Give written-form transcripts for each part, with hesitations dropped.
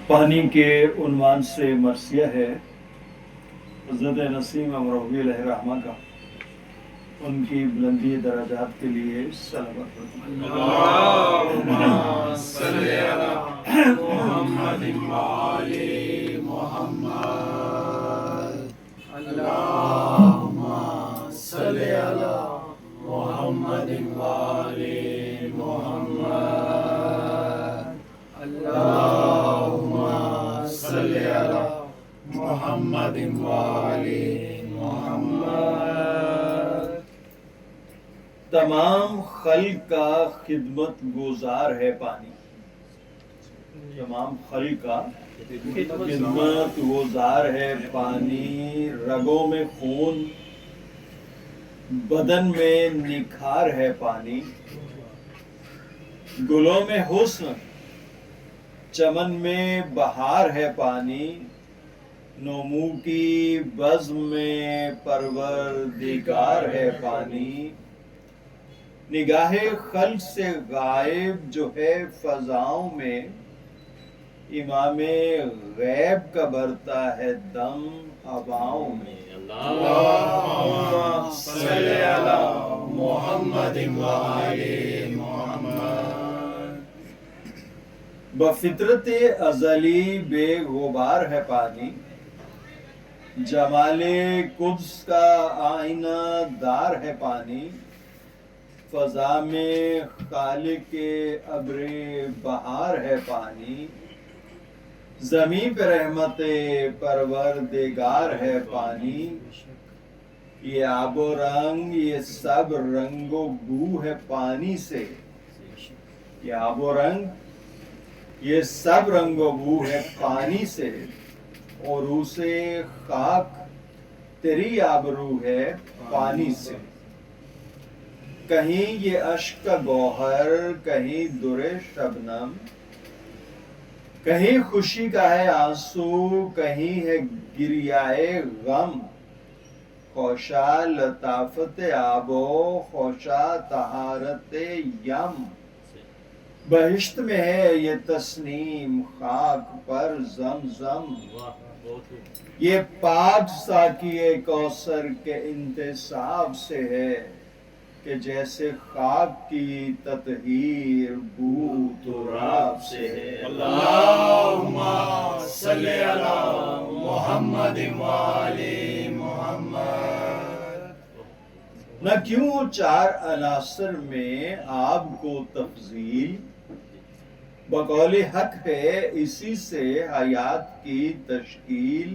پانی کے عنوان سے مرثیہ ہے حضرت نسیم امروی علیہ الرحمہ کا، ان کی بلندی درجات کے لیے صلوات اللہم صلی علی محمد وآل محمد، اللہم صلی علی محمد وآل محمد، اللہم صلی علی محمد وآل محمد۔ تمام خلق کا خدمت گزار ہے پانی، تمام خلق کا خدمت گزار ہے پانی، رگوں میں خون بدن میں نکھار ہے پانی، گلوں میں حسن چمن میں بہار ہے پانی، نمو کی بزم میں پروردگار ہے پانی، نگاہ خلق سے غائب جو ہے فضاؤں میں، امام غیب کا برتا ہے دم ہواؤں میں۔ اللہم صلی علی محمد وآل محمد۔ بفطرت ازلی بے غبار ہے پانی، جمال قدس کا آئینہ دار ہے پانی، فضا میں خالق ابر بہار ہے پانی، زمین پہ رحمت پروردگار ہے پانی، یہ آب و رنگ یہ سب رنگ و بو ہے پانی سے، یہ آب و رنگ یہ سب رنگ و بو ہے پانی سے، اور اسے خاک تیری آبرو ہے پانی سے، کہیں یہ اشک کا گوہر کہیں در شبنم، کہیں خوشی کا ہے آنسو کہیں ہے گریائے غم، خوشا لطافت آب و خوشا طہارت یم، بہشت میں ہے یہ تسنیم خاک پر زمزم، یہ پاک ساقی کوثر کے انتصاب سے ہے، کہ جیسے خاک کی تطہیر بو تراب سے ہے۔ اللہم صلی علی محمد وآل محمد۔ نہ کیوں چار عناصر میں آپ کو تفضیل، بقول حق ہے اسی سے حیات کی تشکیل،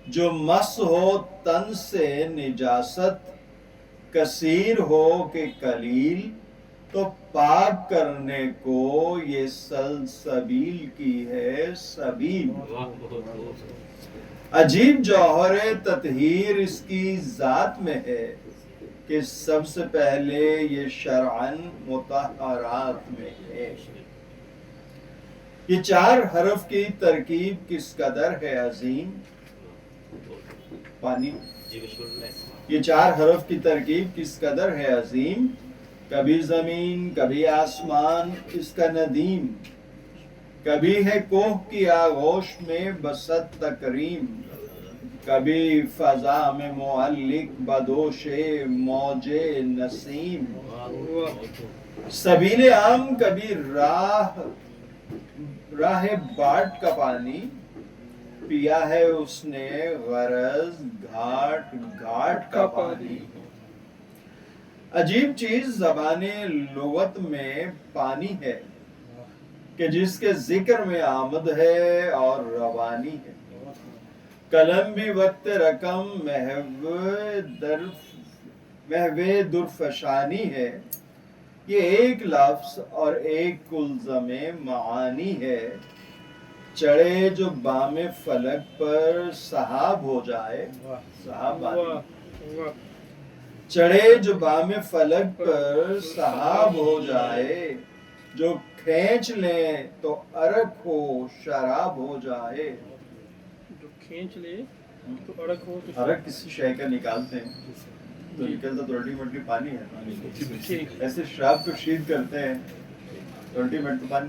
جو مس ہو تن سے نجاست کثیر ہو کہ قلیل، تو پاک کرنے کو یہ سلسبیل کی ہے سبیل، عجیب جوہر تطہیر اس کی ذات میں ہے، کہ سب سے پہلے یہ شرعاً مطہرات میں ہے۔ یہ چار حرف کی ترکیب کس قدر ہے عظیم، پانی، یہ چار حرف کی ترکیب کس قدر ہے عظیم، کبھی زمین کبھی آسمان اس کا ندیم، کبھی ہے کوہ کی آغوش میں بسط تکریم، کبھی فضا میں معلق بدوش موج نسیم، سبیل عام کبھی راہ باٹ کا پانی، پیا ہے اس نے غرض گھاٹ گھاٹ کا پانی۔ عجیب چیز زبان لغت میں پانی ہے، کہ جس کے ذکر میں آمد ہے اور روانی ہے، قلم بھی وقت رقم محو درفشانی ہے، یہ ایک لفظ اور ایک کلزم معانی ہے، چڑھے جو بام فلک پر سحاب ہو جائے، چڑھے جو بام فلک پر سحاب ہو جائے، جو کھینچ لیں تو عرق ہو شراب ہو جائے، جو کھینچ لے تو عرق ہو تو عرق کسی شے کا نکالتے ہیں تو نکلتا تو الٹیمیٹلی پانی ہے، ایسے شراب کو شیر کرتے ہیں تو الٹیمیٹ تو پانی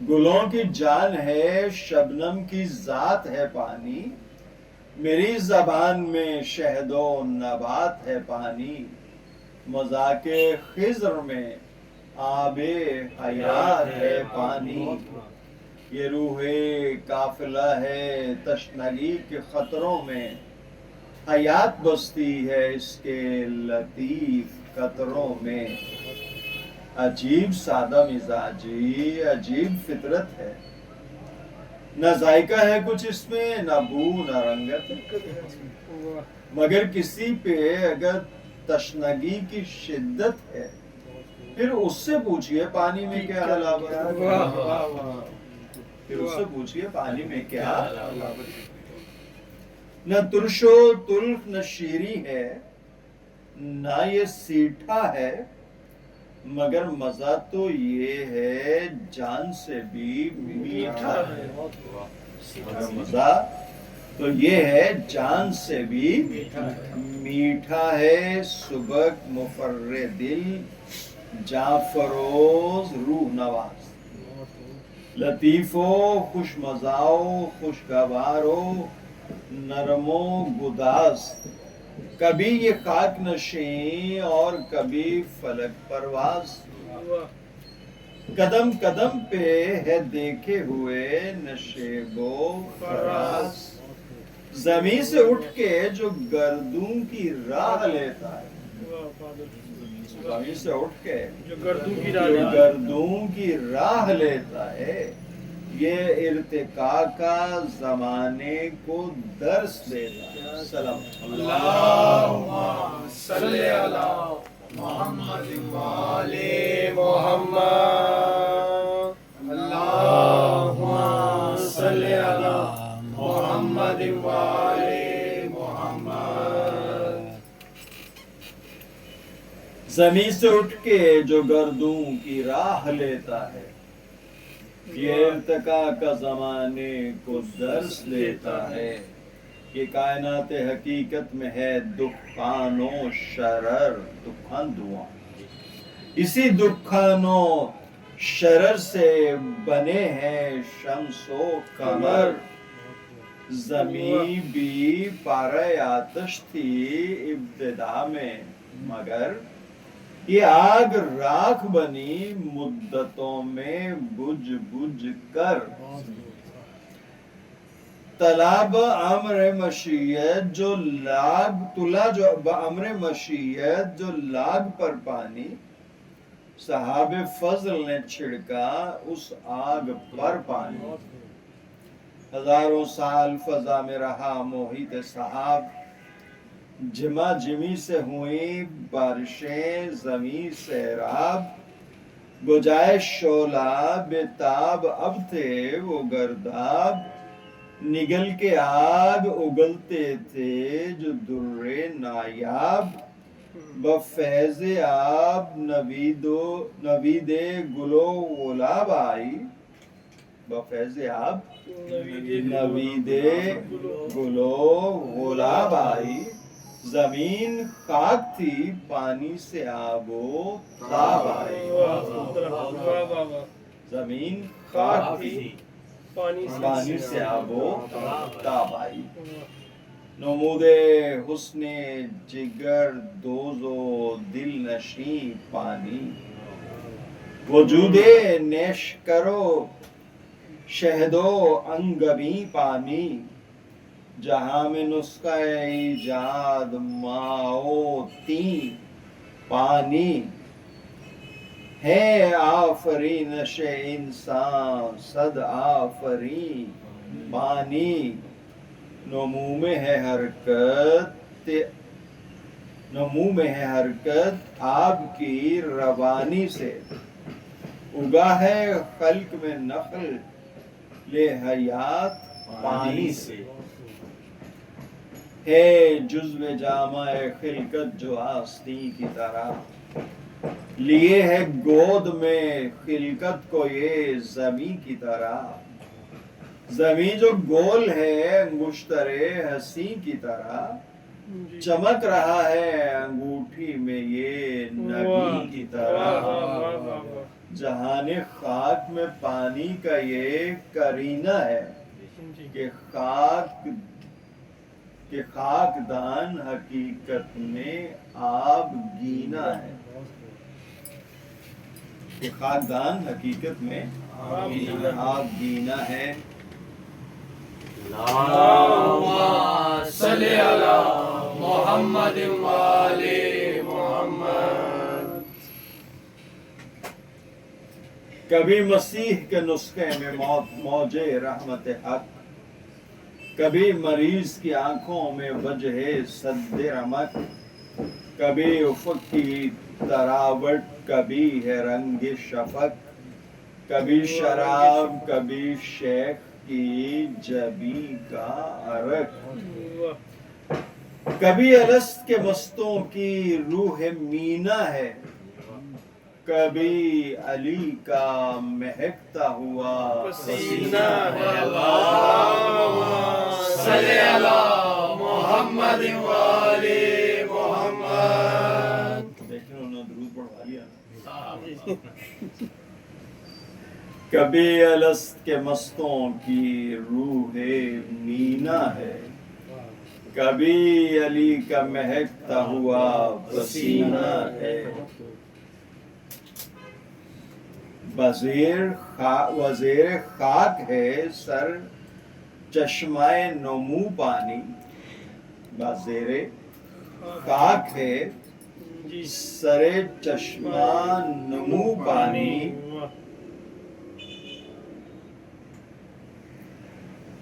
گلوں کی جان ہے شبنم کی ذات ہے پانی میری زبان میں شہد و نبات ہے پانی مذاق خضر میں آب حیات ہے پانی یہ روح قافلہ ہے تشنگی کے خطروں میں حیات بستی ہے اس کے لطیف قطروں میں عجیب سادہ مزاجی عجیب فطرت ہے نہ ذائقہ ہے کچھ اس میں نہ بو نہ رنگت واہ مگر کسی پہ اگر تشنگی کی شدت ہے پھر اس سے پوچھئے پانی میں کیا حلاوت ہے واہ واہ واہ پھر اس سے پوچھئے پانی میں کیا حلاوت ہے نہ ترش و تلخ نہ شیریں ہے نہ یہ سیٹھا ہے مگر مزہ تو یہ ہے جان سے بھی میٹھا ہے مگر مزہ تو یہ ہے جان سے بھی میٹھا ہے سبک مفر دل جاں فروز روح نواز لطیف و خوش مزاو خوشگوار و نرم و گداز کبھی یہ خاک نشیں اور کبھی فلک پرواز قدم قدم پہ ہے دیکھے ہوئے نشیب و فراز زمین سے اٹھ کے جو گردوں کی راہ لیتا ہے زمین سے اٹھ کے جو گردوں کی جو راہ گردوں کی راہ لیتا ہے یہ ارتقاء کا زمانے کو درس دیتا ہے سلام اللہم صلی علی محمد وآل محمد اللہم صلی علی محمد وآل محمد زمین سے اٹھ کے جو گردوں کی راہ لیتا ہے یہ ارتقاء کا زمانے کو درس دیتا ہے یہ کائنات حقیقت میں ہے دخان و شرر دخان دھواں اسی دخان و شرر سے بنے ہیں شمس و قمر زمین بھی پارہ آتش تھی ابتدا میں مگر یہ آگ راکھ بنی مدتوں میں بجھ بجھ کر طلب امر مشیت جو لاگ تلا جو بامر مشیت جو لاگ پر پانی صحاب فضل نے چھڑکا اس آگ پر پانی ہزاروں سال فضا میں رہا محیط صحاب جمع جمی سے ہوئیں بارشیں زمین سیراب بجائے شعلہ بے تاب اب تھے وہ گرداب نگل کے آگ اگلتے تھے جو درے نایاب بفیض آب نوید گلو غلاب آئی بفیض آب نوید گلو غلاب آئی زمین خاک تھی پانی سے آب و تاب آئی زمین خاک تھی پانی سے آب و تاب آئی نمود حسن جگر دوز و دل نشیں پانی وجود نیش کرو شہد و انگبی پانی جہاں میں نسخہ ایجاد ماؤ تین پانی ہے آفرینش انسان صد آفرین پانی نمو میں ہے حرکت آب کی روانی سے اگا ہے خلق میں نخل لے حیات پانی سے ہے جزو جامع خلقت جو آستین کی طرح لیے ہے گود میں خلقت کو یہ زمین کی طرح زمین جو گول ہے انگشتر حسین کی طرح چمک رہا ہے انگوٹھی میں یہ نبی کی طرح جہان خاک میں پانی کا یہ کرینہ ہے جی کہ خاکدان حقیقت میں آب گینا ہے، کہ خاکدان حقیقت میں آب گینا ہے۔ اللہم صلی علی محمد وآل محمد۔ کبھی مسیح کے نسخے میں موج رحمت حق، کبھی مریض کی آنکھوں میں وجہ سد رمق، کبھی افق کی تراوٹ، کبھی ہے رنگ شفق، کبھی شراب، کبھی شیخ کی جبی کا عرق، کبھی الست کے مستوں کی روح مینا ہے، کبھی علی کا مہکتا ہوا پسینہ ہے۔ اللہم صلی علی محمد وآل محمد۔ دیکھیں انہوں نے درود پڑھوا لیا۔ کبھی الست کے مستوں کی روح مینا ہے، کبھی علی کا مہکتا ہوا پسینہ ہے، وزیر خاک ہے سر چشمہ نمو پانی، وزیر خاک ہے جی سر چشمہ نمو پانی،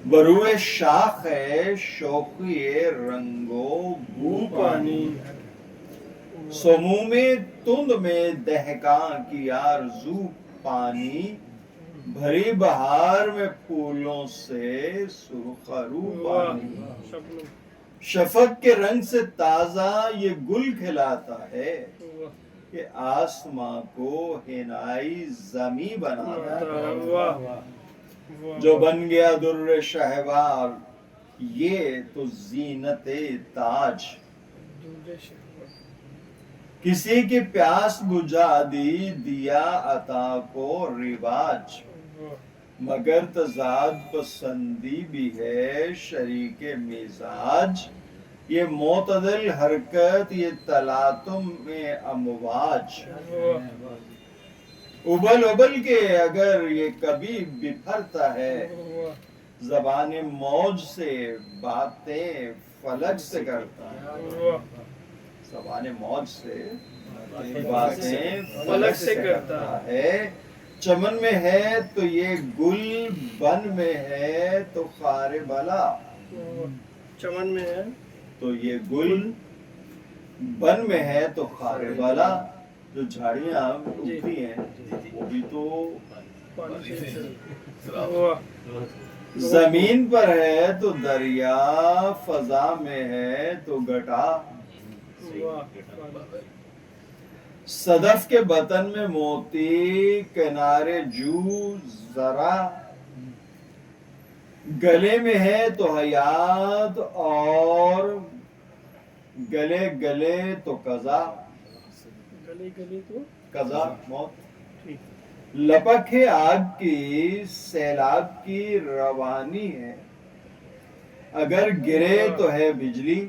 بروئے شاخ ہے شوخی رنگو بو پانی، سموم تند میں دہکاں کی آرزو پانی، بھری بہار میں پھولوں سے سرخرو پانی، شفق کے رنگ سے تازہ یہ گل کھلاتا ہے کہ آسماں کو حنائی زمیں بناتا ہے، جو بن گیا در شہوار یہ تو زینت تاج، کسی کی پیاس بجھا دی دیا عطا کو رواج، مگر تضاد پسندی بھی ہے شریک مزاج، یہ معتدل حرکت یہ تلاطم میں امواج، ابل ابل کے اگر یہ کبھی بپھرتا ہے، زبان موج سے باتیں فلک سے کرتا ہے، زبان موج سے باتیں فلک سے کرتا ہے، چمن میں ہے تو یہ گل، بن میں ہے تو خار بلا، چمن میں ہے تو یہ گل، بن میں ہے تو خار بلا، جو جھاڑیاں اگتی ہیں وہ بھی تو پانی سے زمین پر ہے تو دریا، فضا میں ہے تو گٹا، صدف کے بطن میں موتی، کنارے جو ذرا، گلے میں ہے تو حیات اور گلے گلے تو قضا، گلی گلی تو قضا موت، لپک ہے آگ کی سیلاب کی روانی ہے، اگر گرے تو ہے بجلی،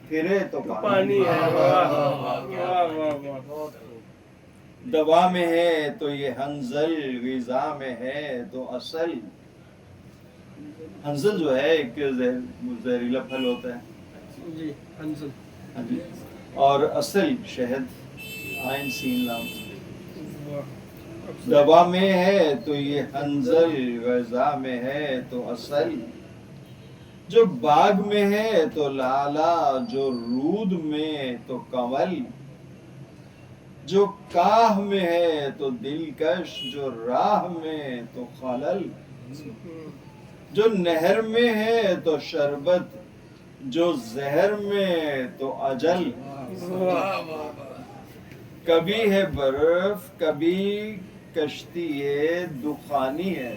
پھرے تو پانی ہے، دوا میں ہے تو یہ حنظل، غذا میں ہے تو اصل، حنظل جو ہے ایک زہریلا پھل ہوتا ہے جی حنظل، ہاں جی، اور اصل شہد، عین سین لام، دوا میں ہے تو یہ حنظل، غذا میں ہے تو اصل، جو باغ میں ہے تو لالا، جو رود میں تو کنول، جو کاہ میں ہے تو دلکش، جو راہ میں تو خلل، جو نہر میں ہے تو شربت، جو زہر میں تو اجل، کبھی ہے برف کبھی کشتی دخانی ہے،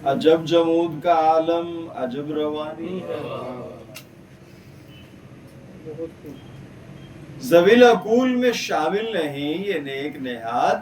عجب جمود کا عالم عجب روانی ہے، ذوی العقول میں شامل نہیں یہ نیک نہاد،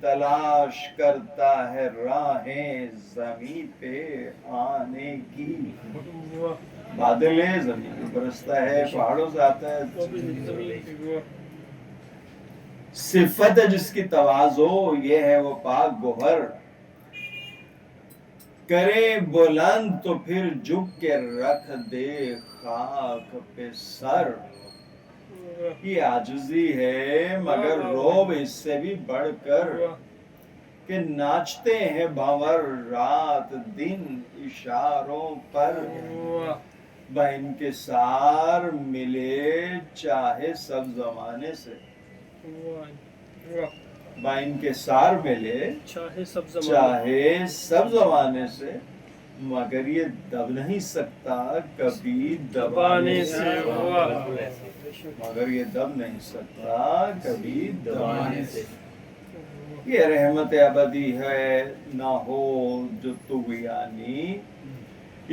تلاش کرتا ہے راہیں زمین پہ آنے کی. واہ بادل ہے، زمین پہ برستا ہے، پہاڑوں سے آتا ہے. وہ بھی زمین پہ واہ صفت ہے جس کی تواضع، یہ ہے وہ پاک گوہر. کرے بلند تو پھر جھک کے رکھ دے خاک پہ سر. واہ یہ عاجزی ہے مگر روب اس سے بھی بڑھ کر، واہ کہ ناچتے ہیں بھنور رات دن اشاروں پر. واہ با انکسار ملے چاہے سب زمانے سے. واہ با انکسار ملے چاہے سب زمانے چاہے سب زمانے سے، مگر یہ دب نہیں سکتا کبھی دبانے سے. واہ مگر یہ دب نہیں سکتا کبھی دبانے سے. یہ رحمت ابدی ہے نہ ہو جو طغیانی،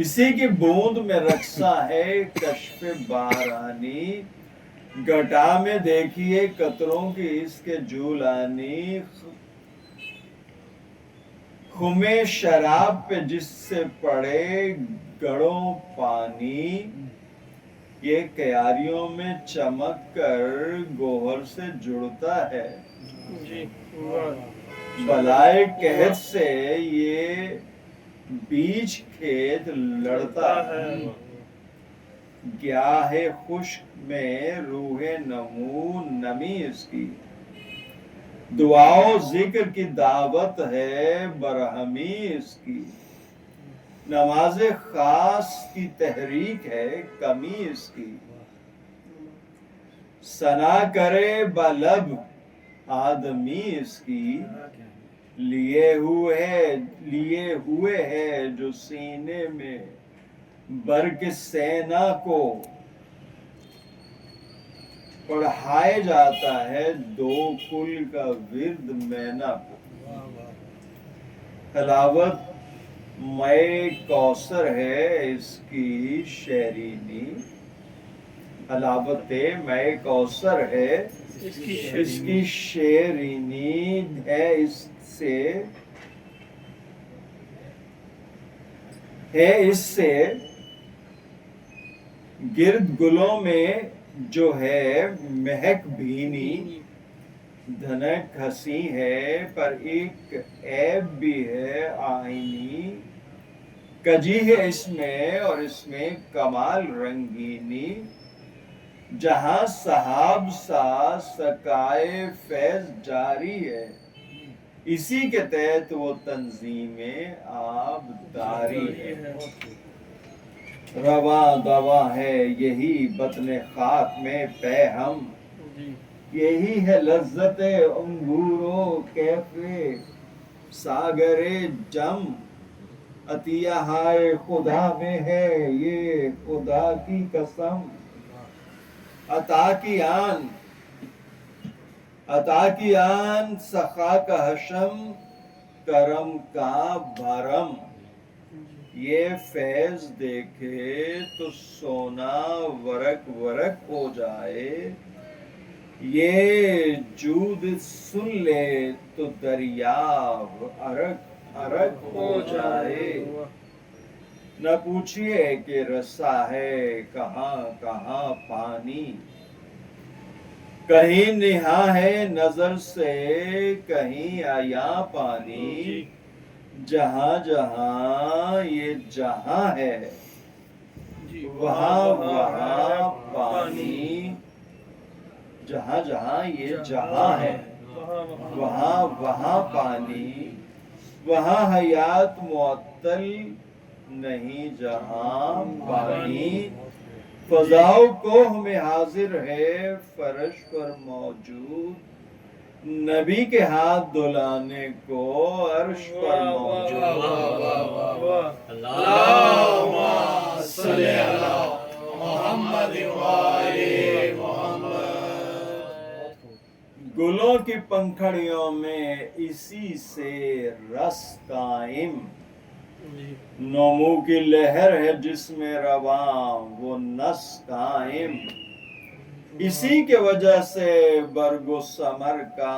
اسی کی بوند میں رقصہ ہے کشف بارانی. گھٹا میں دیکھیے قطروں کی اس کے جولانی، خمے شراب پہ جس سے پڑے گڑوں پانی. یہ کیاریوں میں چمک کر گوہر سے جڑتا ہے، جی واہ بلائے قحط سے یہ بیچ کھیت لڑتا ہے. کیا ہے خشک میں روح نمو نمی اس کی، دعا و ذکر کی دعوت ہے برہمی اس کی. نماز خاص کی تحریک ہے کمی اس کی، ثنا کرے بلب آدمی اس کی. لیے ہوئے ہے جو سینے میں برق سینا کو، پڑھائے جاتا ہے دو کل کا ورد مینا کو. حلاوت میں کوثر ہے اس کی شیرینی، حلاوت میں کوثر ہے اس کی اس کی شیرینی ہے. اس سے گرد گلوں میں جو ہے مہک بھینی. دھنک ہنسی ہے پر ایک عیب بھی ہے آئینی، کجی ہے اس میں اور اس میں کمال رنگینی. جہاں صحاب سا سکائے فیض جاری ہے، اسی کے تحت وہ تنظیم آبداری ہے. رواں دواں ہے یہی بطن خاک میں پے ہم، جی یہی ہے لذت انگورو کیف ساگر جم. عطیہ ہائے خدا میں ہے یہ خدا کی قسم، عطا کی آن سخا کا حشم کرم کا بھرم. یہ فیض دیکھے تو سونا ورق ورق ہو جائے، یہ جود سن لے تو دریا عرق عرق ہو جائے. نہ پوچھئے کہ رسا ہے کہاں کہاں پانی، کہیں نہا ہے نظر سے کہیں عیاں پانی. جہاں جہاں یہ جہاں ہے وہاں وہاں پانی. جہاں جہاں یہ جہاں ہے وہاں وہاں پانی. وہاں حیات معطل نہیں جہاں پانی. فضاؤ کوہ میں حاضر ہے فرش پر موجود، نبی کے ہاتھ دلانے کو عرش پر موجود. اللہم صلی علی محمد وآلِ محمد. گلوں کی پنکھڑیوں میں اسی سے رس قائم، نمو کی لہر ہے جس میں رواں وہ نس قائم. اسی کے وجہ سے برگ و ثمر کا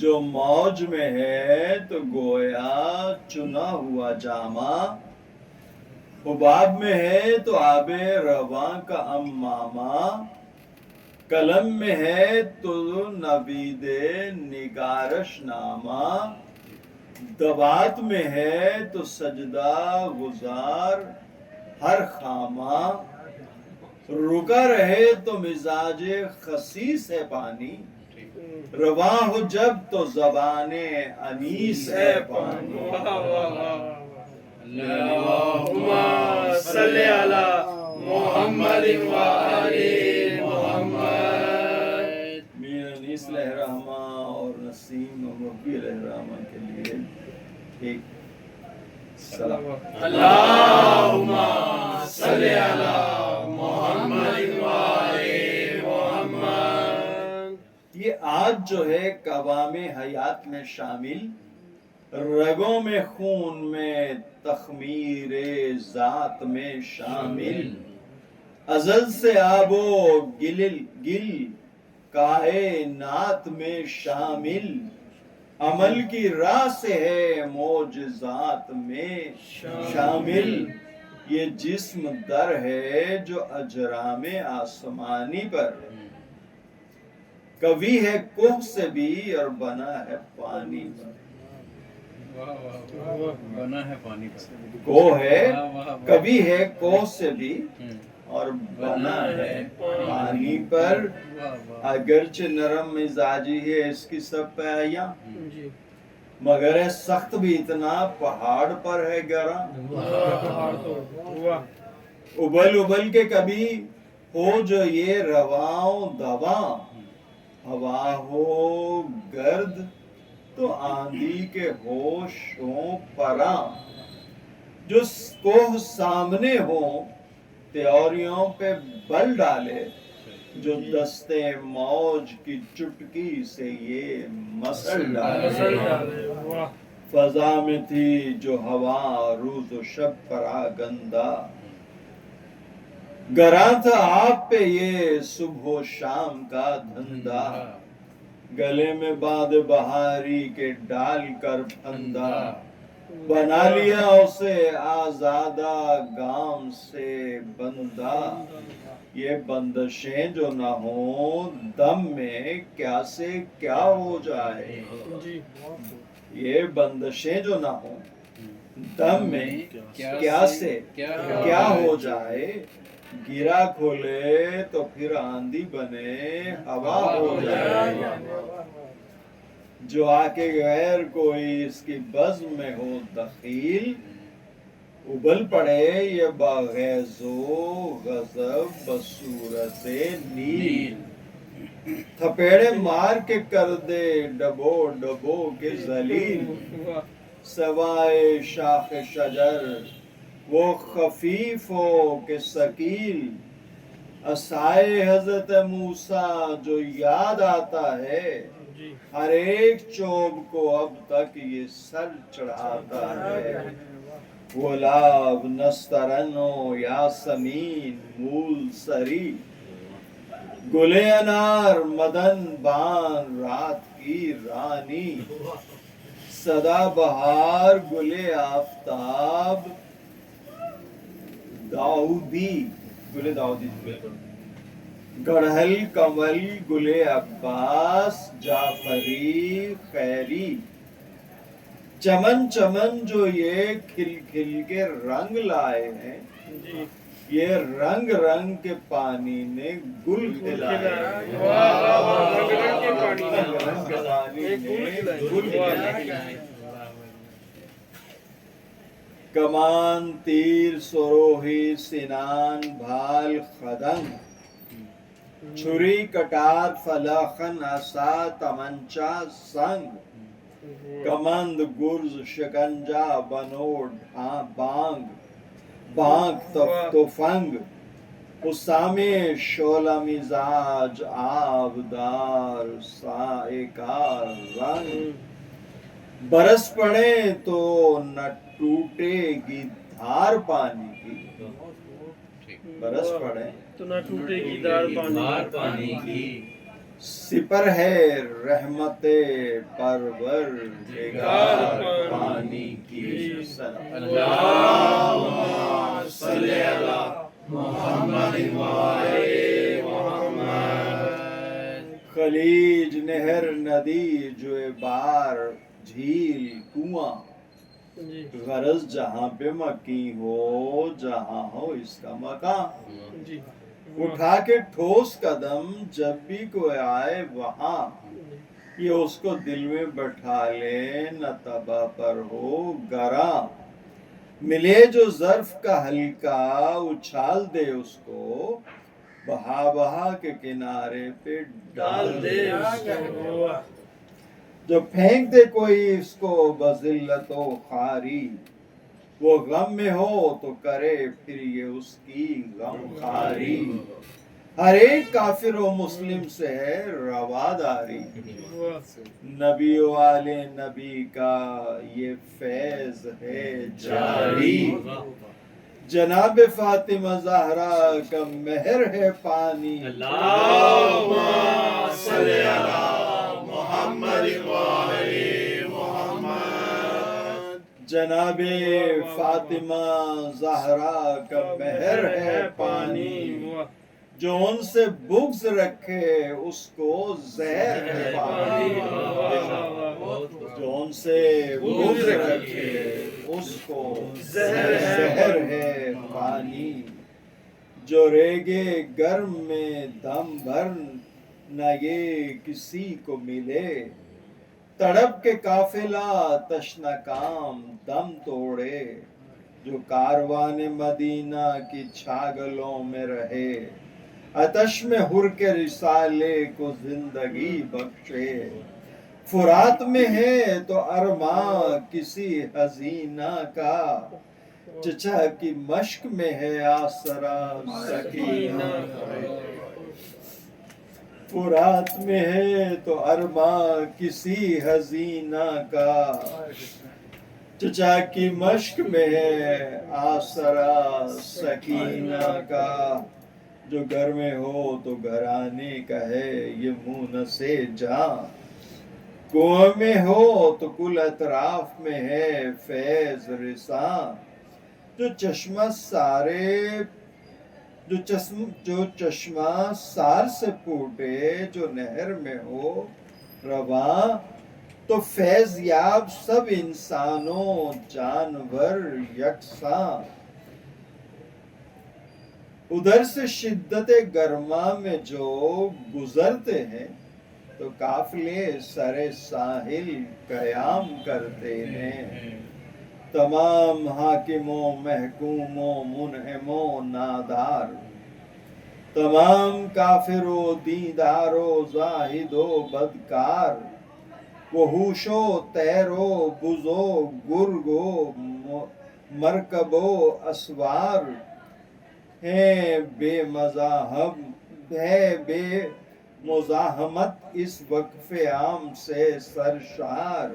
جو موج میں ہے تو گویا چنا ہوا جامہ، حباب میں ہے تو آب رواں کا امامہ، قلم میں ہے تو نوید نگارش نامہ، دوات میں ہے تو سجدہ گزار ہر خامہ، رکا رہے تو مزاج خسیس ہے پانی، رواں ہو جب تو زبان انیس ہے پانی۔ واہ واہ واہ اللہم صلی علی محمد وآل محمد۔ میر انیس لہرامہ اور نسیم اور ربی لہرامہ کے لیے ایک سلام۔ اللہم صلی علی محمد وآل محمد۔ یہ آج جو ہے قوام حیات میں شامل، رگوں میں خون میں تخمیر ذات میں شامل، ازل سے آب و گل کائنات میں شامل، عمل کی راہ سے ہے معجزات میں شامل، یہ جسم در ہے جو اجرام آسمانی پر، کبھی ہے کوہ سے بھی اور بنا ہے پانی پر۔ بنا ہے پانی پر، کوہ ہے کبھی ہے کوہ سے بھی اور بنا ہے پانی پر، اگرچہ نرم مزاجی ہے اس کی سب پہیاں، جی مگر ہے سخت بھی اتنا پہاڑ پر ہے گراں، واہ ابل ابل کے کبھی ہو جو یہ رواں دواں، ہوا ہو گرد تو آندھی کے ہوشوں پراں، جو کوہ سامنے ہوں تیوریوں پہ بل ڈالے، جو دستے موج کی چٹکی سے یہ مسل ڈالے، واہ فضا میں تھی جو ہوا روز و شب پراگندہ، گراں تھا آپ پہ یہ صبح و شام کا دھندا، گلے میں باد بہاری کے ڈال کر پھندا، بنا لیا اسے آزادہ گام سے بندہ، یہ بندشیں جو نہ ہوں دم میں کیا سے کیا ہو جائے، جی یہ بندشیں جو نہ ہوں دم میں کیا سے کیا ہو جائے، گرا کھولے تو پھر آندھی بنے ہوا ہو جائے، جو آ کے غیر کوئی اس کی بزم میں ہو دخیل، ابل پڑے یہ باغیظ و غضب بصورت نیل، تھپیڑے مار کے کر دے ڈبو ڈبو کے ذلیل، سوائے شاخ شجر وہ خفیف ہو کہ ثقیل، عصائے حضرت موسیٰ جو یاد آتا ہے، ہر ایک چوب کو اب تک یہ سر چڑھاتا ہے، گلاب نسترن و یاسمین مول سری، گل انار مدن بان رات کی رانی، سدا بہار گل آفتاب داؤدی، گل داؤدی گڑھل کمل گل عباس جعفری خیری، چمن چمن جو یہ کھل کھل کے رنگ لائے ہیں، یہ رنگ رنگ کے پانی نے گل کھلائے ہیں، رنگ کے پانی نے گل کھلائے، کمان تیر سروہی سنان بھال خدنگ، چھری کٹار فلاخن عصا تمنچا سنگ، کمند گرز شکنجا بنوڈ بانگ بانگ تفنگ، اسامے شعلہ مزاج آبدار سائقار رنگ، برس پڑے تو نہ ٹوٹے گی دھار پانی کی، برس پڑے تو نہ ٹوٹے گی دار پانی کی، سپر ہے رحمت پروردگار پانی کی سلام اللهم صل على محمد وآل محمد خلیج نہر ندی جو بار جھیل کنواں جی غرض جہاں پہ مکی ہو جہاں ہو اس کا مقام جی اٹھا کے ٹھوس قدم جب بھی کوئی آئے وہاں یہ اس کو دل میں بٹھا لے نہ تبا پر ہو گراں ملے جو ظرف کا ہلکا اچھال دے اس کو بہا بہا کے کنارے پہ ڈال دے اس کو واہ جو پھینک دے کوئی اس کو بذلت و خواری وہ غم میں ہو تو کرے پھر یہ اس کی غم خواری ہر ایک کافر و مسلم سے ہے رواداری واہ نبی والے نبی کا یہ فیض ہے جاری جناب فاطمہ زہرا کا مہر ہے پانی اللهم صل على محمد وآل محمد جناب فاطمہ زہرا کا مہر ہے پانی واہ جو ان سے بغض رکھے اس کو زہر ہے پانی جو ان سے بغض رکھے اس کو زہر ہے پانی جو ریگے گرم میں دم بھر نہ یہ کسی کو ملے تڑپ کے قافلہ تشنہ کام دم توڑے جو کاروان مدینہ کی چھاگلوں میں رہے آتش میں ہر کے رسالے کو زندگی بخشے فرات میں ہے تو ارماں کسی حزینہ کا چچا کی مشق میں ہے آسرا سکینہ فرات میں ہے تو ارماں کسی حزینہ کا چچا کی مشق میں ہے آسرا سکینہ کا جو گھر میں ہو تو گھرانے کا ہے یہ منہ سے جاں کنویں میں ہو تو کل اطراف میں ہے فیض رساں جو چشمہ سار سے پھوٹے جو نہر میں ہو رواں تو فیض یاب سب انسانوں جانور یکساں ادھر سے شدت گرما میں جو گزرتے ہیں تو قافلے سر ساحل قیام کرتے ہیں تمام حاکموں محکوموں منعموں نادار تمام کافر و دیندار و زاہد و بدکار وہ ہوش و تیر و بز و گرگ و مرکب و اسوار ہیں بے مذاہب ہے بے مزاحمت اس وقف عام سے سرشار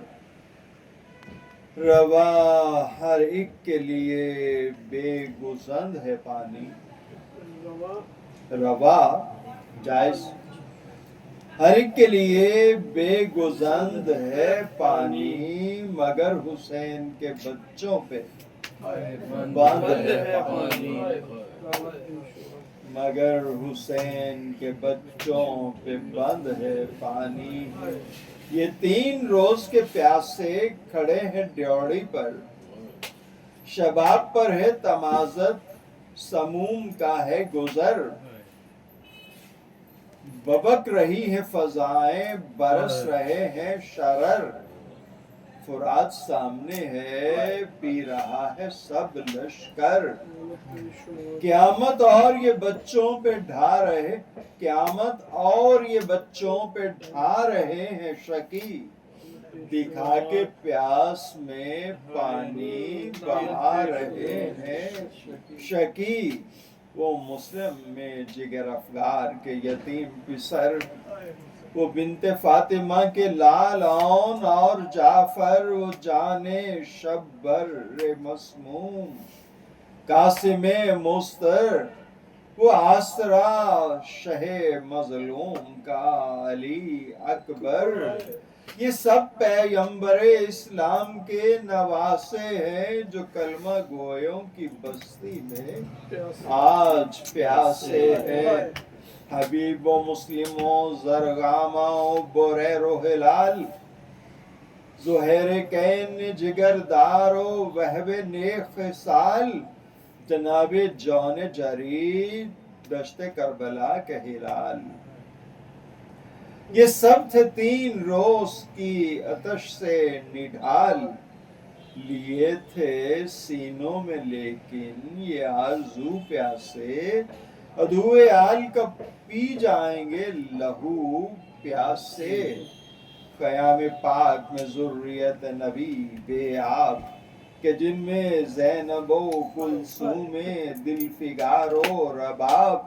روا ہر ایک کے لیے بے گزند ہے پانی روا جائز ہر ایک کے لیے بے گزند ہے پانی مگر حسین کے بچوں پہ بند ہے پانی مگر حسین کے بچوں پہ بند ہے پانی یہ 3 روز کے پیاسے کھڑے ہیں ڈیوڑی پر شباب پر ہے تمازت سموم کا ہے گزر ببک رہی ہے فضائیں برس رہے ہیں شرر فرات سامنے ہے پی رہا ہے سب لشکر قیامت اور یہ بچوں پہ ڈھا رہے قیامت اور یہ بچوں پہ ڈھا رہے ہیں شکی دکھا کے پیاس میں پانی بہا رہے ہیں شکی وہ مسلم میں جگر افگار کے یتیم پسر وہ بنت فاطمہ کے لال آن اور جعفر وہ جانے شبر مسموم قاسم مستر وہ آسرا شہ مظلوم کا علی اکبر، یہ سب پیغمبر اسلام کے نواسے ہیں جو کلمہ گویوں کی بستی میں آج پیاسے ہیں۔ حبیب و مسلم و زرغامہ و بریر و ہلال، زہیر کین جگردار و وہب نیک خصال، جناب جون جری دشت کربلا کے ہلال، یہ سب تھے 3 روز کی آتش سے نڈھال، لیے تھے سینوں میں لیکن یہ آرزو پیاسے، عدوِ آل کا پی جائیں گے لہو پیاسے، قیام پاک میں ذریت نبی بے آب، کہ جن میں زینب و کلثوم دل فگار و رباب،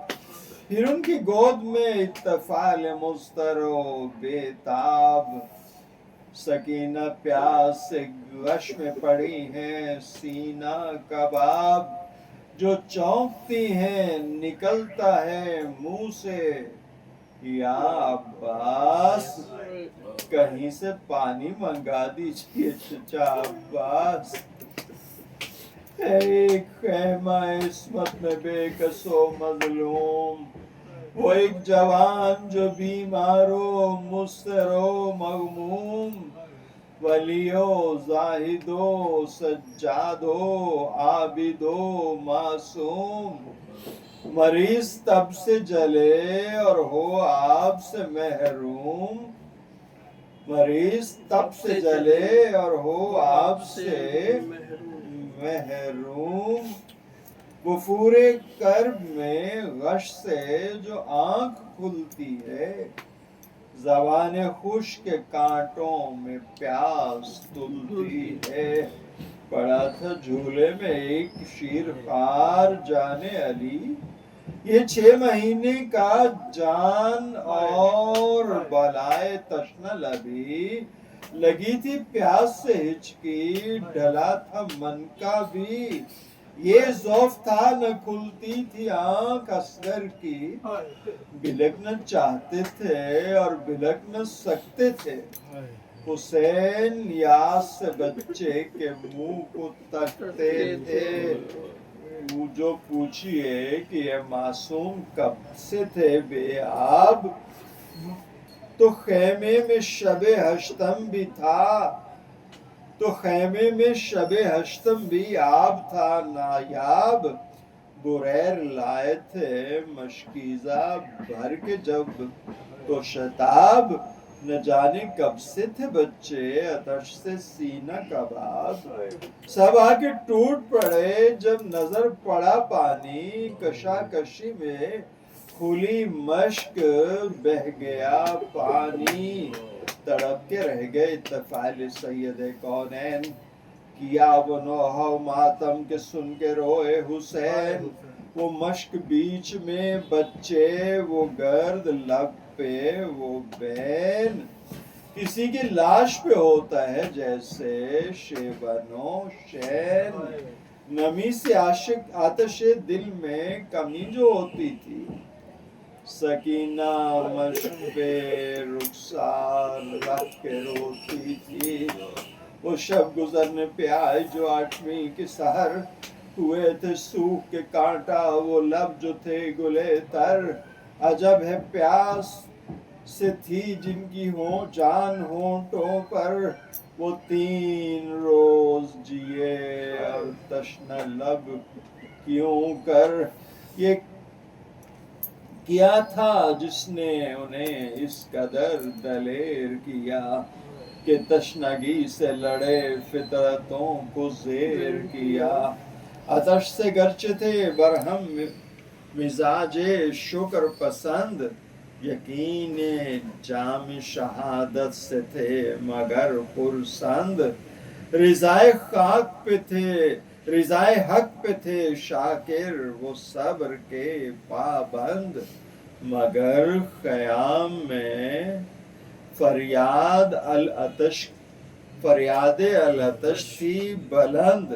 پھر ان کی گود میں اطفال مضطر و بے تاب، سکینہ پیاس سے غش میں پڑی ہیں سینہ کباب، جو چونکتی ہیں نکلتا ہے منہ سے یا عباس، کہیں سے پانی منگا دیجئے چچا عباس، ایک خیمہ عصمت میں بے کس و مظلوم، وہ ایک جوان جو بیمار و مضطر و مغموم، ولی و زاہد و سجاد و عابد و معصوم، مریض تب سے جلے اور ہو آپ سے محروم، مریض تب سے جلے اور ہو آپ سے محروم، وفور کرب میں غش سے جو آنکھ کھلتی ہے، زبان خشک کے کانٹوں میں پیاس تلتی ہے، پڑا تھا جھولے میں ایک شیر خوار جان علی، یہ 6 مہینے کا جان اور بالائے تشنہ لبی، لگی تھی پیاس سے ہچکی، ڈھلا تھا من کا بھی، یہ ذوف تھا نہ کھلتی تھی آنکھ اصغر کی، بلکنا چاہتے تھے اور بلکنا سکتے تھے، حسین یاس سے بچے کے منہ کو تکتے تھے، جو پوچھئے کہ یہ معصوم کب سے تھے بے آب، تو خیمے میں شب ہشتم بھی تھا، تو خیمے میں شب ہشتم بھی آب تھا نایاب، بریر لائے تھے مشکیزہ بھر کے جب تو شتاب، نہ جانے کب سے تھے بچے آتش سے سینہ کباب، سب آگے ٹوٹ پڑے جب نظر پڑا پانی، کشاکشی میں کھلی مشک بہہ گیا پانی، تڑپ کے رہ گئے اتفال سید کونین، کیا وہ نوحہ و ماتم کے سن کے روئے حسین، وہ مشک بیچ میں بچے، وہ گرد لب پہ وہ بین، کسی کی لاش پہ ہوتا ہے جیسے شیبن و شین، نمی سے عاشق آتش دل میں کمی جو ہوتی تھی، سکینہ مشک پہ رخسار رکھ کے روتی تھی، وہ شب گزرنے پہ آئے جو 8ویں کی سحر، ہوئے تھے سوکھ کے کانٹا وہ لب جو تھے گلے تر، عجب ہے پیاس سے تھی جن کی جان ہونٹوں پر، وہ 3 روز جیے اور تشنہ لب کیوں کر، یہ کیا تھا جس نے انہیں اس قدر دلیر کیا، کہ تشنگی سے لڑے فطرتوں کو زیر کیا، آتش سے گرچہ تھے برہم مزاج شکر پسند، یقین جام شہادت سے تھے مگر خرسند، رضائے خاک پہ تھے رضائے حق پہ تھے شاکر وہ صبر کے پابند، مگر خیام میں فریاد العطش تھی بلند،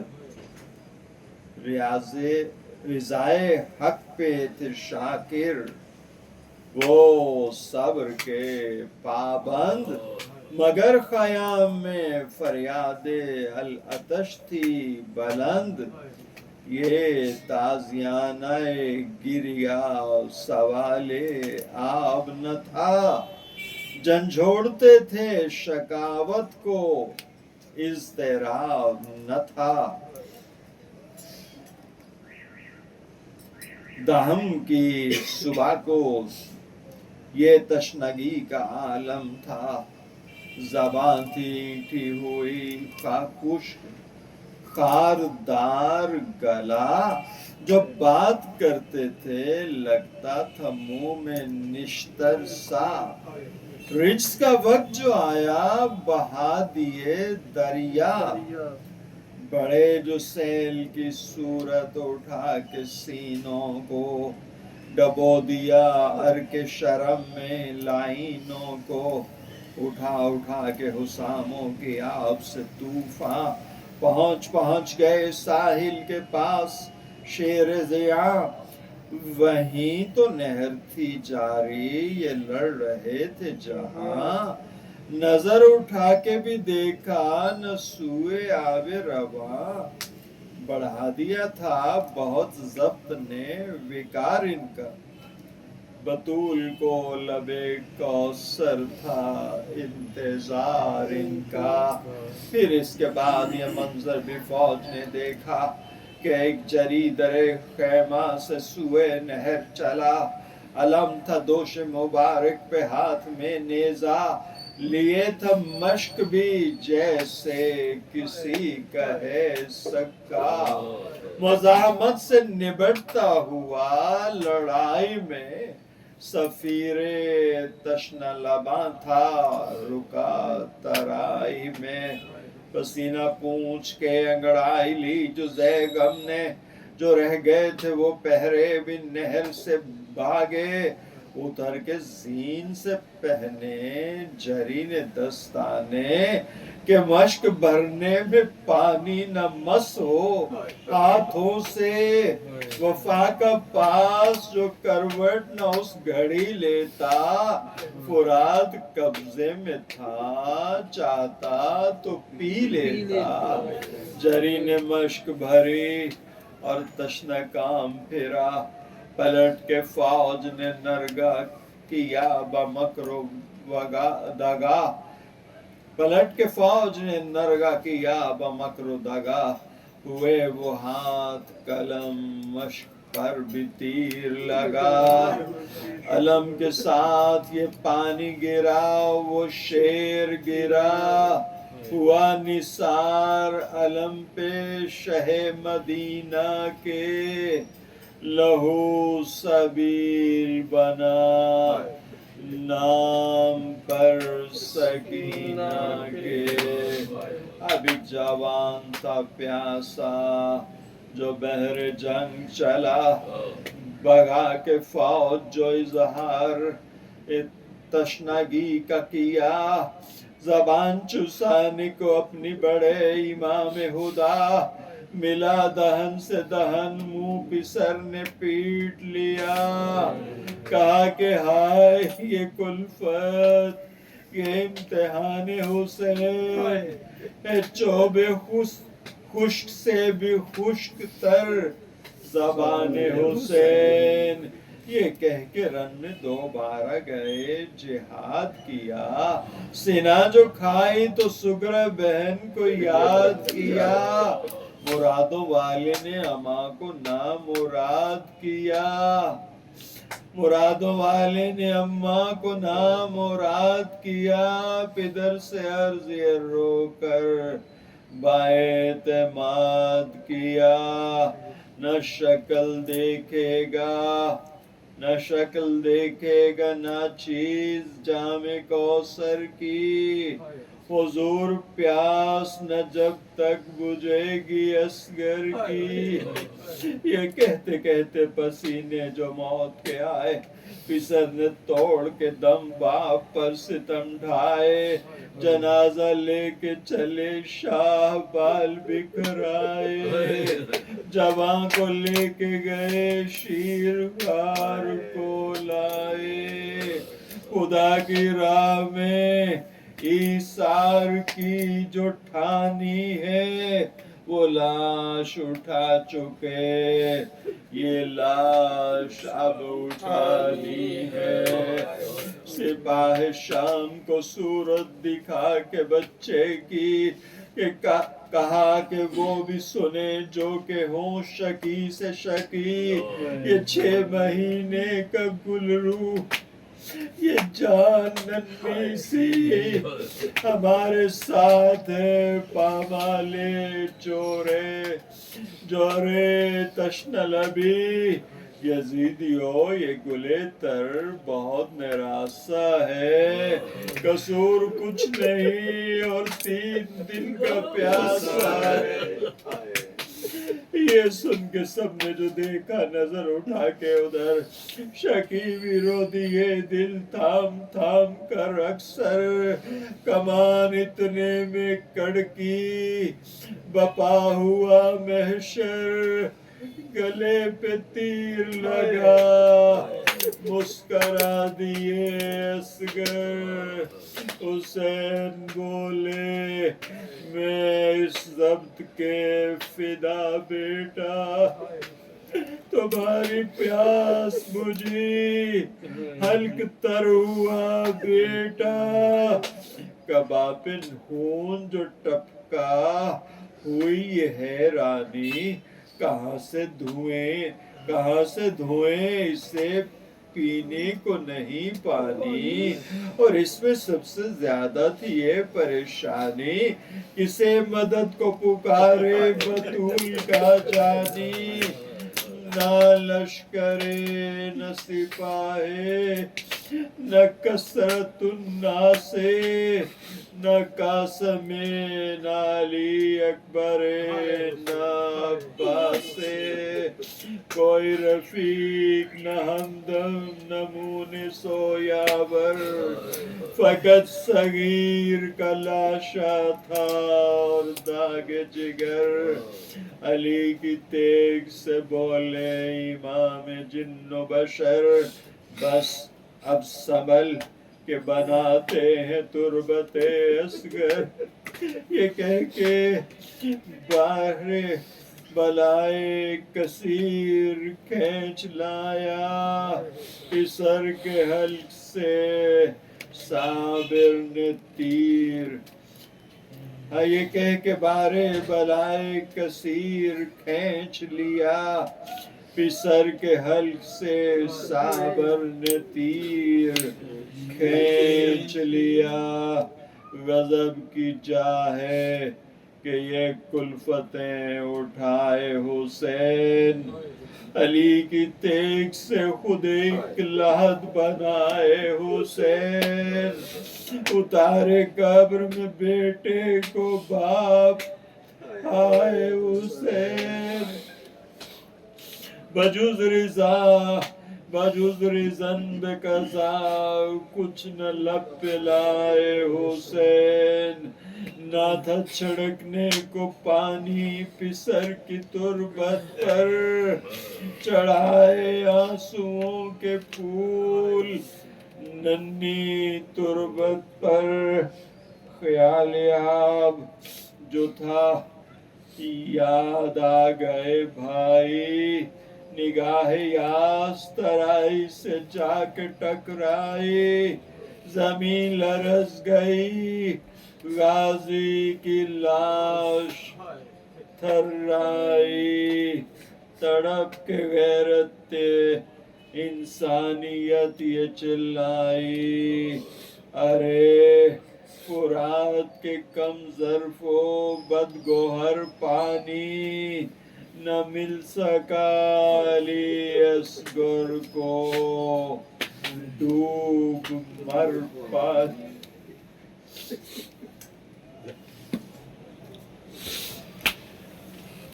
رضائے حق پہ تھے شاکر، وہ صبر کے پابند، مگر خیام میں فریاد العطش تھی بلند۔ یہ تازیانہ گریا سوال آب نہ تھا، جھنجھوڑتے تھے شکاوت کو اضطراب نہ تھا۔ دہم کی صبح کو یہ تشنگی کا عالم تھا، زبان تھی اینٹھی ہوئی خشک، خاردار گلا، جب بات کرتے تھے لگتا تھا منہ میں نشتر سا۔ رجز کا وقت جو آیا بہا دیے دریا، بڑے جو سیل کی صورت اٹھا کے سینوں کو، ڈبو دیا ارک شرم میں لائنوں کو، اٹھا کے حساموں کی آب سے طوفاں، پہنچ گئے ساحل کے پاس شیر ضیاء۔ وہیں تو نہر تھی جاری، یہ لڑ رہے تھے جہاں، نظر اٹھا کے بھی دیکھا نہ سوئے آب رواں۔ بڑھا دیا تھا بہت ضبط نے وقار ان کا، بطول کو لبے کوثر تھا انتظار ان کا۔ پھر اس کے بعد یہ منظر بھی فوج نے دیکھا کہ ایک جری در خیمہ سے سوئے نہر چلا، علم تھا دوش مبارک پہ ہاتھ میں نیزہ، لیے تھا مشک بھی جیسے کسی کا ہے سکا۔ مزاحمت سے نبٹتا ہوا لڑائی میں، سفیر تشنہ لباں تھا رکا ترائی میں۔ پسینہ پونچھ کے انگڑائی لی جو غم نے، جو رہ گئے تھے وہ پہرے بھی نہر سے بھاگے، اتر کے زین سے پہنے جری نے دستانے، کہ مشک بھرنے میں پانی نہ مس ہو ہاتھوں سے۔ وفا کا پاس جو کروٹ نہ اس گھڑی لیتا، فرات قبضے میں تھا چاہتا تو پی لیتا۔ جری نے مشک بھری اور تشنہ کام پھرا، پلٹ کے فوج نے نرگا کیا بمکر و دغا، پلٹ کے فوج نے نرگا کیا بمکر و دغا۔ ہوئے وہ ہاتھ قلم مشق پر بھی تیر لگا، علم کے ساتھ یہ پانی گرا وہ شیر گرا، ہوا نثار علم پہ شہ مدینہ کے، لہو سبیل بنا نام پر سکینہ کے۔ ابھی جوان تھا پیاسا جو بحر جنگ چلا، بھگا کے فوج جو اظہار تشنگی کا کیا، زبان چسانے کو اپنی بڑے امام خدا، ملا دہن سے دہن منہ پسر نے پیٹ لیا، کہا کہ ہائے یہ کلفت یہ امتحان حسین، اے چوب خشک سے بھی خشک تر زبان حسین۔ یہ کہہ کے رن میں دوبارہ گئے جہاد کیا، سنا جو کھائی تو سگر بہن کو یاد کیا، مرادوں والے نے اماں کو نامراد کیا، مرادوں والے نے اماں کو نامراد کیا، پدر سے عرض یہ رو کر باعتماد کیا، نہ شکل دیکھے گا نہ شکل دیکھے گا نہ چیز جام کوثر کی، حضور پیاس نہ جب تک بجھے گی اصغر کی. یہ کہتے کہتے پسینے جو موت کے آئے، پسر نے توڑ کے دم باپ پر ستم ڈھائے. جنازہ لے کے چلے شاہ بال بکھرائے. جوان کو لے کے گئے شیر غار کو لائے. خدا کی راہ میں ایثار کی جو ٹھانی ہے، وہ لاش اٹھا چکے، یہ لاش اب اٹھانی ہے. سپاہ شام کو صورت دکھا کے بچے کی، کہ کہا کہ وہ بھی سنے جو کہ ہوں شکی سے شکی. یہ 6 مہینے کا گلرو، یہ جان ننھی سی ہمارے ساتھ ہے. پامالے جورے تشنہ لبی. یزیدیو یہ گلے تر بہت نراسا ہے، قصور کچھ نہیں اور 3 دن کا پیاسا ہے. یہ سن کے سب نے جو دیکھا نظر اٹھا کے ادھر، شکی بھی رو دیے دل تھام تھام کر اکثر. کمان اتنے میں کڑکی بپا ہوا محشر. گلے پہ تیر لگا مسکرا دیے اصغر. حسین بولے میں اس ضبط کے فدا بیٹا، تمہاری پیاس بجھی حلق تر ہوا بیٹا. کبابن خون جو ٹپکا ہوئی یہ حیرانی، کہاں سے دھوئیں اسے پینے کو نہیں پانی. اور اس میں سب سے زیادہ تھی یہ پریشانی، کسے مدد کو پکارے بطول کا جانی. نہ لشکرے نہ سپاہے نہ کثرت الناس، نہ قاسم نہ علی اکبر نہ عباس. کوئی رفیق نہ ہمدم نہ مونس و یاور، فقط صغیر کا لاشا تھا اور داغ جگر. علی کی تیغ سے بولے امام جن و بشر، بس اب سنبھل کہ بناتے ہیں تربت اصغر. یہ کہہ کے باہر بلائے کثیر کھینچ لایا، پسر کے حلق سے صابر نے تیر. یہ کہہ کے بارے بلائے کثیر کھینچ لیا، پسر کے حلق سے صابر نے تیر کھینچ لیا. غضب کی جا ہے کہ یہ کلفتیں اٹھائے حسین، علی کی تیغ سے خود ایک لحد بنائے حسین. اتارے قبر میں بیٹے کو باپ آئے حسین. بجز رضن بے قضا کچھ نہ لب پہ لائے حسین. نہ تھا چھڑکنے کو پانی پسر کی تربت پر، چڑھائے آنسوؤں کے پھول ننھی تربت پر. خیال آب جو تھا یاد آ گئے بھائی، نگاہ یاس ترائی سے جا کے ٹکرائی. زمین لرز گئی، غازی کی لاش تھرائی. تڑپ کے غیرت انسانیت یہ چلائی. ارے فرات کے کم ظرف و بدگوہر پانی، نہ مل سکا علی اصغر کو ڈوب مر پاتی.